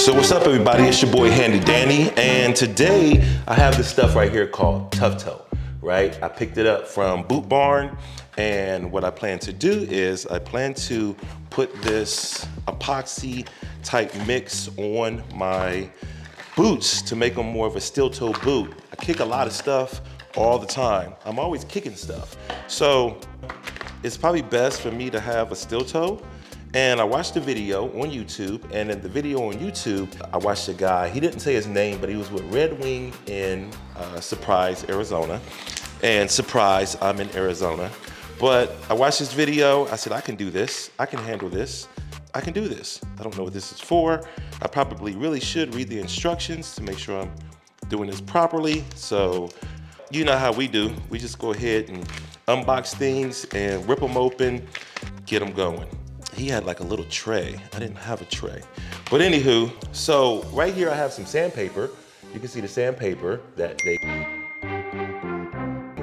So what's up everybody, it's your boy Handy Danny, and today I have this stuff right here called Tuft Toe, right? I picked it up from Boot Barn, and what I plan to do is I plan to put this epoxy type mix on my boots to make them more of a steel toe boot. I kick a lot of stuff all the time. I'm always kicking stuff. So it's probably best for me to have a steel toe. And I watched the video on YouTube, and in the video on YouTube, I watched a guy, he didn't say his name, but he was with Red Wing in Surprise, Arizona. And surprise, I'm in Arizona. But I watched this video, I said, I can do this, I can handle this, I can do this. I don't know what this is for. I probably really should read the instructions to make sure I'm doing this properly. So, you know how we do. We just go ahead and unbox things and rip them open, get them going. He had like a little tray. I didn't have a tray. But anywho, so right here I have some sandpaper. You can see the sandpaper that they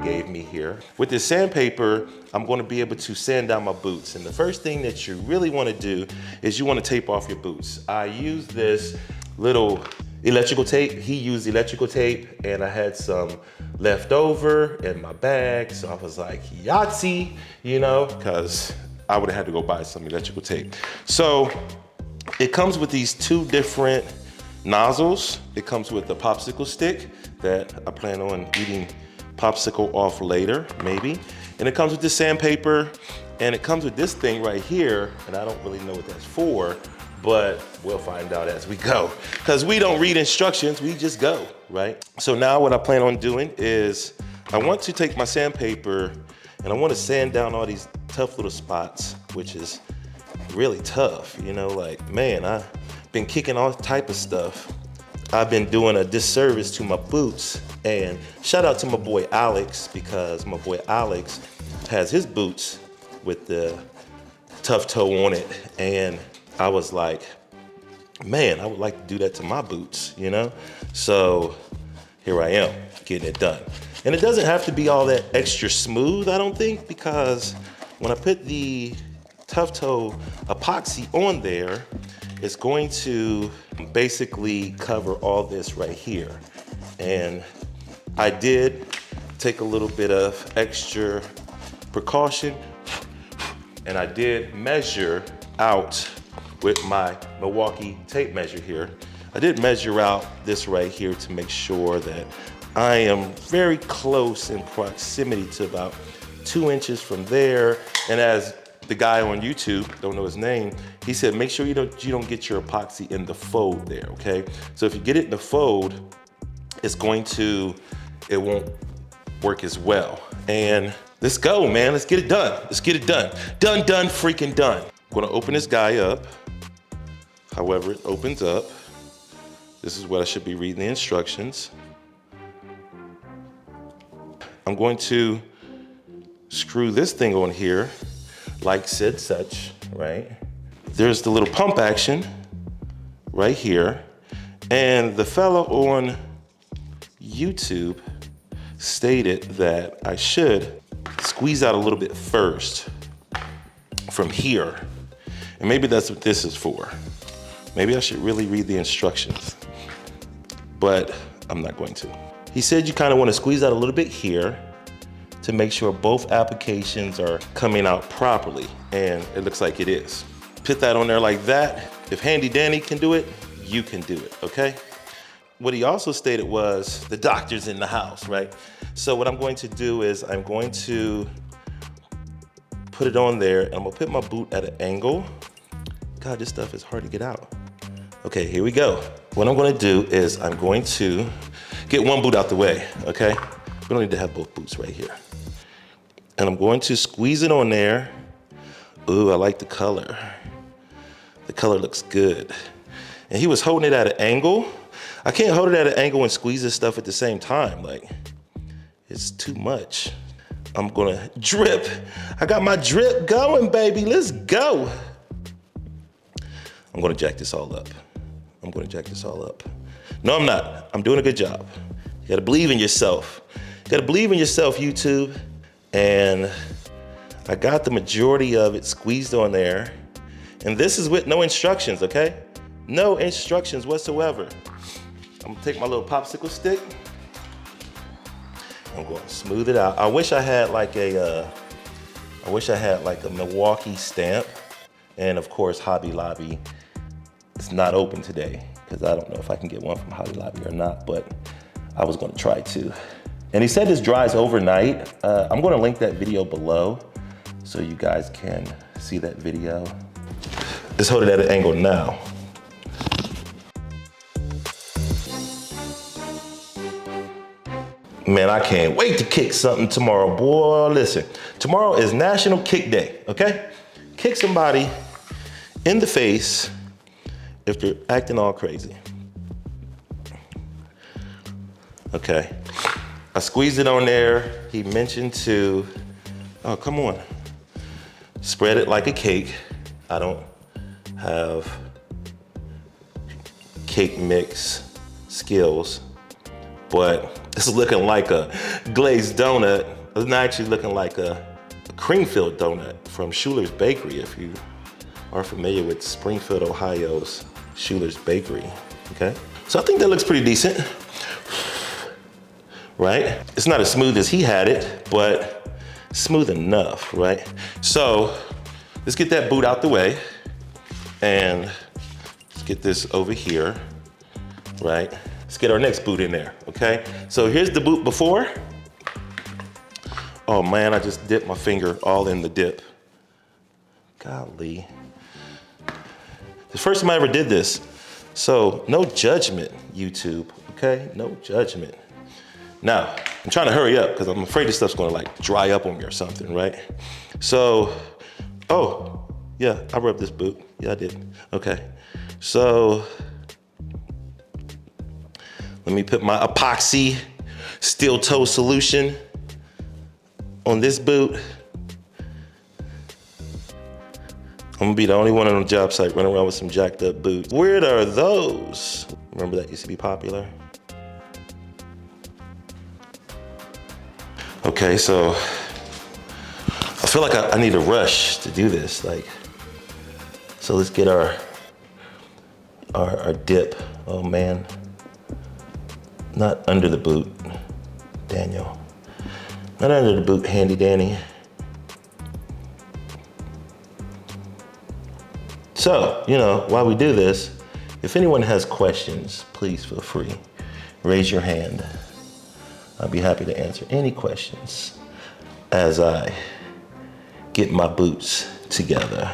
gave me here. With this sandpaper, I'm gonna be able to sand down my boots. And the first thing that you really wanna do is you wanna tape off your boots. I use this little electrical tape. He used electrical tape, and I had some left over in my bag. So I was like, Yahtzee, you know, because I would have had to go buy some electrical tape. So it comes with these two different nozzles. It comes with a popsicle stick that I plan on eating popsicle off later, maybe. And it comes with this sandpaper, and it comes with this thing right here, and I don't really know what that's for, but we'll find out as we go. Because we don't read instructions, we just go, right? So now what I plan on doing is I want to take my sandpaper and I want to sand down all these tough little spots, which is really tough. You know, like, man, I've been kicking all type of stuff. I've been doing a disservice to my boots. And shout out to my boy Alex, because my boy Alex has his boots with the Tuft Toe on it. And I was like, man, I would like to do that to my boots, you know? So here I am, getting it done. And it doesn't have to be all that extra smooth, I don't think, because when I put the Tuft Toe epoxy on there, it's going to basically cover all this right here. And I did take a little bit of extra precaution, and I did measure out with my Milwaukee tape measure here. I did measure out this right here to make sure that I am very close in proximity to about 2 inches from there. And as the guy on YouTube, don't know his name, he said, make sure you don't get your epoxy in the fold there, okay? So if you get it in the fold, it won't work as well. And let's go, man, let's get it done. Let's get it done. Done, freaking done. I'm gonna open this guy up. However it opens up, this is what I should be reading the instructions. I'm going to screw this thing on here, like said such, right? There's the little pump action right here. And the fellow on YouTube stated that I should squeeze out a little bit first from here. And maybe that's what this is for. Maybe I should really read the instructions, but I'm not going to. He said you kind of want to squeeze out a little bit here to make sure both applications are coming out properly, and it looks like it is. Put that on there like that. If Handy Danny can do it, you can do it, okay? What he also stated was the doctor's in the house, right? So what I'm going to do is I'm going to put it on there, and I'm gonna put my boot at an angle. God, this stuff is hard to get out. Okay, here we go. What I'm gonna do is I'm going to get one boot out the way, okay? We don't need to have both boots right here. And I'm going to squeeze it on there. Ooh, I like the color. The color looks good. And he was holding it at an angle. I can't hold it at an angle and squeeze this stuff at the same time. Like, it's too much. I'm gonna drip. I got my drip going, baby. Let's go. I'm gonna jack this all up. I'm gonna jack this all up. No, I'm not. I'm doing a good job. You gotta believe in yourself. You gotta believe in yourself, YouTube. And I got the majority of it squeezed on there. And this is with no instructions, okay? No instructions whatsoever. I'm gonna take my little popsicle stick. I'm going to smooth it out. I wish I had like a Milwaukee stamp, and of course Hobby Lobby. It's not open today because I don't know if I can get one from Hobby Lobby or not, but I was going to try to. And he said this dries overnight. I'm going to link that video below so you guys can see that video. Let's hold it at an angle now. Man, I can't wait to kick something tomorrow. Boy, listen, tomorrow is National Kick Day, okay? Kick somebody in the face if they're acting all crazy. Okay, I squeezed it on there. He mentioned to, oh, come on. Spread it like a cake. I don't have cake mix skills, but it's looking like a glazed donut. It's not actually looking like a cream-filled donut from Schuler's Bakery, if you are familiar with Springfield, Ohio's Schuler's Bakery, okay? So I think that looks pretty decent, right? It's not as smooth as he had it, but smooth enough, right? So let's get that boot out the way, and let's get this over here, right? Let's get our next boot in there, okay? So here's the boot before. Oh man, I just dipped my finger all in the dip. Golly. The first time I ever did this. So no judgment, YouTube, okay? No judgment. Now, I'm trying to hurry up because I'm afraid this stuff's gonna like dry up on me or something, right? So, oh, yeah, I rubbed this boot. Yeah, I did, okay. So, let me put my epoxy steel toe solution on this boot. I'm gonna be the only one on the job site running around with some jacked up boots. Where are those? Remember that used to be popular? Okay, so I feel like I need a rush to do this. So let's get our dip. Oh man. Not under the boot, Daniel. Not under the boot, Handy Danny. So, you know, while we do this, if anyone has questions, please feel free. Raise your hand. I'll be happy to answer any questions as I get my boots together.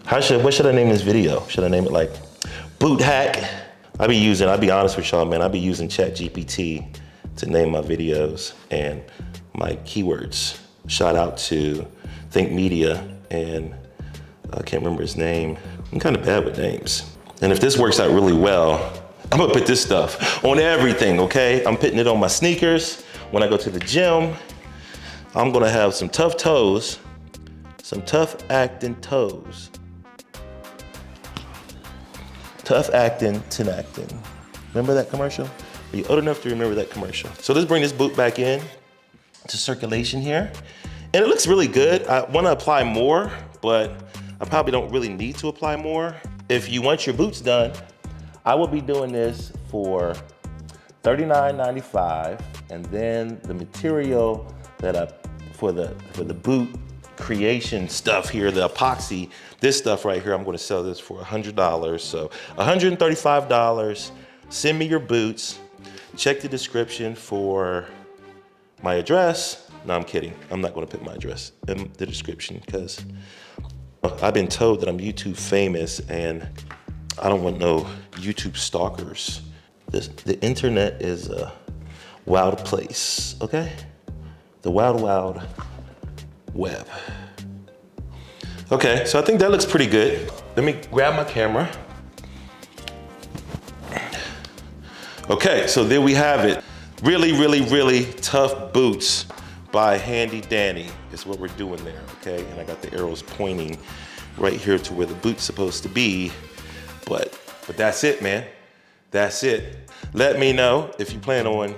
What should I name this video? Should I name it like Boot Hack? I'll be honest with y'all, man, I'll be using ChatGPT to name my videos and my keywords. Shout out to Think Media, and I can't remember his name. I'm kind of bad with names. And if this works out really well, I'm gonna put this stuff on everything, okay? I'm putting it on my sneakers. When I go to the gym, I'm gonna have some Tuft Toes, some tough acting toes. Tough acting, tenactin. Remember that commercial? Are you old enough to remember that commercial? So let's bring this boot back in to circulation here. And it looks really good. I wanna apply more, but I probably don't really need to apply more. If you want your boots done, I will be doing this for $39.95, and then the material that for the boot creation stuff here, the epoxy, this stuff right here, I'm gonna sell this for $100. So $135, send me your boots. Check the description for my address. No, I'm kidding. I'm not gonna put my address in the description because I've been told that I'm YouTube famous and I don't want no YouTube stalkers. The internet is a wild place, okay? The wild, wild web. Okay, so I think that looks pretty good. Let me grab my camera. Okay, so there we have it. Really, really, really tough boots by Handy Danny is what we're doing there, okay? And I got the arrows pointing right here to where the boot's supposed to be. But that's it, man. That's it. Let me know if you plan on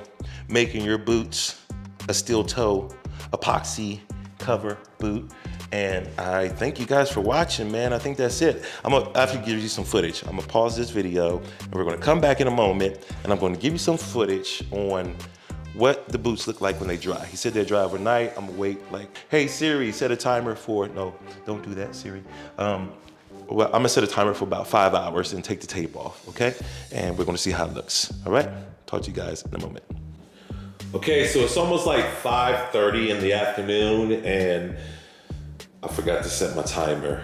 making your boots a steel toe epoxy cover boot. And I thank you guys for watching, man. I think that's it. I'm gonna have to give you some footage. I'm gonna pause this video and we're gonna come back in a moment and I'm gonna give you some footage on what the boots look like when they dry. He said they're dry overnight. I'm gonna wait like, hey Siri, set a timer for, no, don't do that, Siri. Well, I'm gonna set a timer for about 5 hours and take the tape off, okay? And we're gonna see how it looks, all right? Talk to you guys in a moment. Okay, so it's almost like 5:30 in the afternoon and I forgot to set my timer.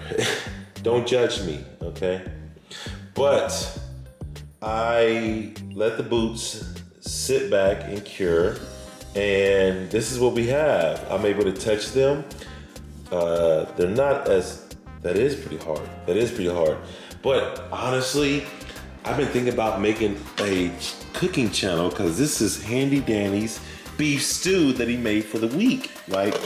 Don't judge me, okay? But I let the boots sit back and cure, and this is what we have. I'm able to touch them. They're not as, that is pretty hard. But honestly, I've been thinking about making a cooking channel because this is Handy Danny's beef stew that he made for the week. Like,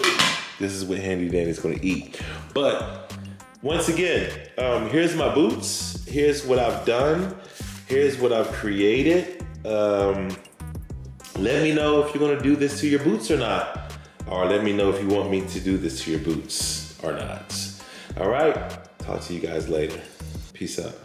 this is what Handy Danny's gonna eat. But once again, here's my boots. Here's what I've done. Here's what I've created. Let me know if you're gonna do this to your boots or not. Or let me know if you want me to do this to your boots or not. All right, talk to you guys later. Peace out.